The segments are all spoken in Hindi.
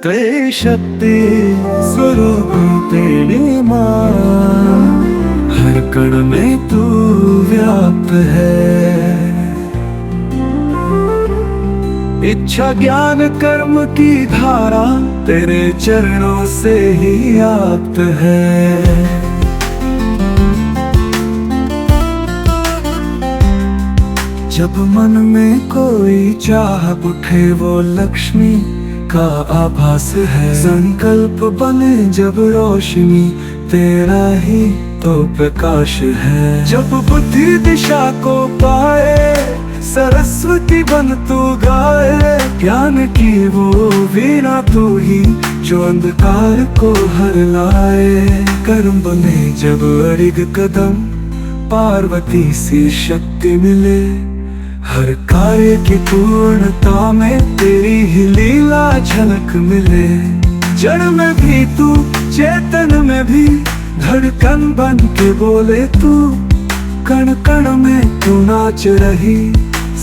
ते शक्ति स्वरूप तेरी माँ, हर कण में तू व्याप्त है। इच्छा ज्ञान कर्म की धारा तेरे चरणों से ही आप्त है। जब मन में कोई चाह उठे वो लक्ष्मी का आभास है। संकल्प बने जब रोशनी तेरा ही तो प्रकाश है। जब बुद्धि दिशा को पाए सरस्वती बन तू गाए। ज्ञान की वो वीणा तू ही जो अंधकार को हर लाए। कर्म बने जब अड़िग कदम पार्वती सी शक्ति मिले। हर कार्य की पूर्णता में तेरी ही लीला झलक मिले। जड़ में भी तू चेतन में भी धड़कन बन के बोले तू। कण कण में तू नाच रही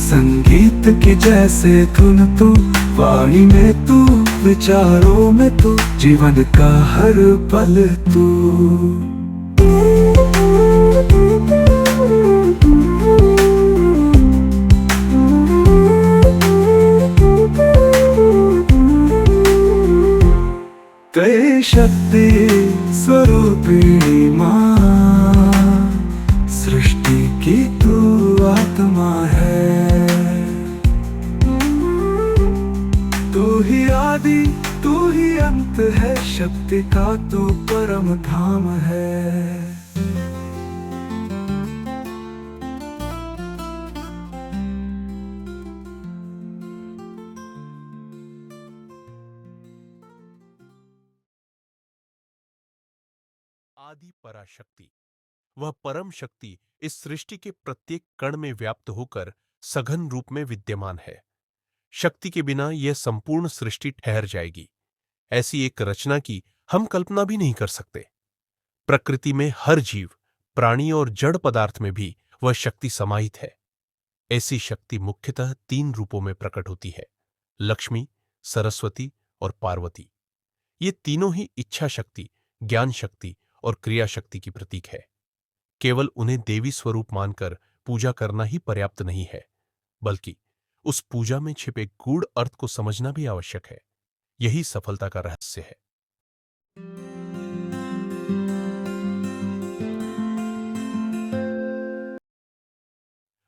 संगीत की जैसे धुन तू। वाणी में तू विचारों में तू जीवन का हर पल तू। ते शक्ति स्वरूपिणी माँ, सृष्टि की तू आत्मा है। तू ही आदि तू ही अंत है। शक्ति का तू परम धाम है। आदि पराशक्ति, वह परम शक्ति इस सृष्टि के प्रत्येक कण में व्याप्त होकर सघन रूप में विद्यमान है। शक्ति के बिना यह संपूर्ण सृष्टि ठहर जाएगी। ऐसी एक रचना की हम कल्पना भी नहीं कर सकते। प्रकृति में हर जीव, प्राणी और जड़ पदार्थ में भी वह शक्ति समाहित है। ऐसी शक्ति मुख्यतः 3 रूपों में प्रकट होती है: लक्ष्मी, सरस्वती और पार्वती। ये तीनों ही इच्छा शक्ति, ज्ञान शक्ति और क्रिया शक्ति की प्रतीक है। केवल उन्हें देवी स्वरूप मानकर पूजा करना ही पर्याप्त नहीं है, बल्कि उस पूजा में छिपे गूढ़ अर्थ को समझना भी आवश्यक है। यही सफलता का रहस्य है।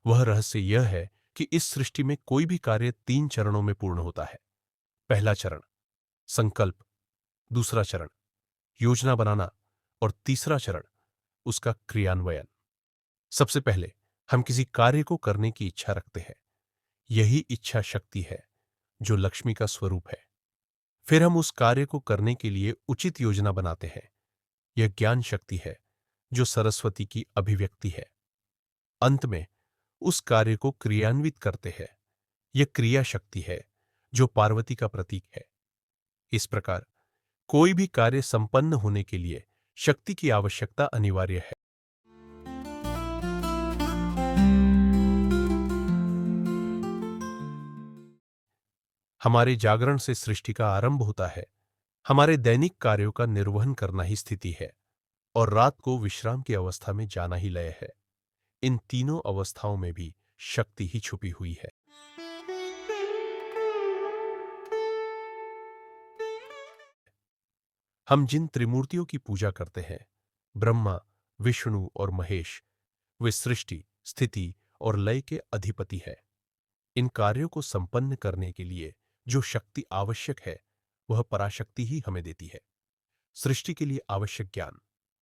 वह रहस्य यह है कि इस सृष्टि में कोई भी कार्य 3 चरणों में पूर्ण होता है। पहला चरण संकल्प, दूसरा चरण योजना बनाना और तीसरा चरण उसका क्रियान्वयन। सबसे पहले हम किसी कार्य को करने की इच्छा रखते हैं। यही इच्छा शक्ति है जो लक्ष्मी का स्वरूप है। फिर हम उस कार्य को करने के लिए उचित योजना बनाते हैं। यह ज्ञान शक्ति है जो सरस्वती की अभिव्यक्ति है। अंत में उस कार्य को क्रियान्वित करते हैं। यह क्रिया शक्ति है जो पार्वती का प्रतीक है। इस प्रकार कोई भी कार्य संपन्न होने के लिए शक्ति की आवश्यकता अनिवार्य है। हमारे जागरण से सृष्टि का आरंभ होता है। हमारे दैनिक कार्यों का निर्वहन करना ही स्थिति है और रात को विश्राम की अवस्था में जाना ही लय है। इन तीनों अवस्थाओं में भी शक्ति ही छुपी हुई है। हम जिन त्रिमूर्तियों की पूजा करते हैं, ब्रह्मा, विष्णु और महेश, वे सृष्टि, स्थिति और लय के अधिपति है। इन कार्यों को संपन्न करने के लिए जो शक्ति आवश्यक है, वह पराशक्ति ही हमें देती है। सृष्टि के लिए आवश्यक ज्ञान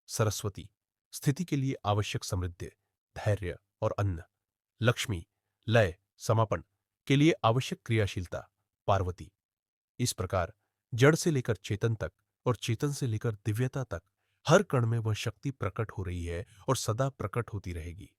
सरस्वती, स्थिति के लिए आवश्यक समृद्धि, धैर्य और अन्न लक्ष्मी, लय, समापन के लिए आवश्यक क्रियाशीलता पार्वती। इस प्रकार जड़ से लेकर चेतन तक और चेतन से लेकर दिव्यता तक हर कण में वह शक्ति प्रकट हो रही है और सदा प्रकट होती रहेगी।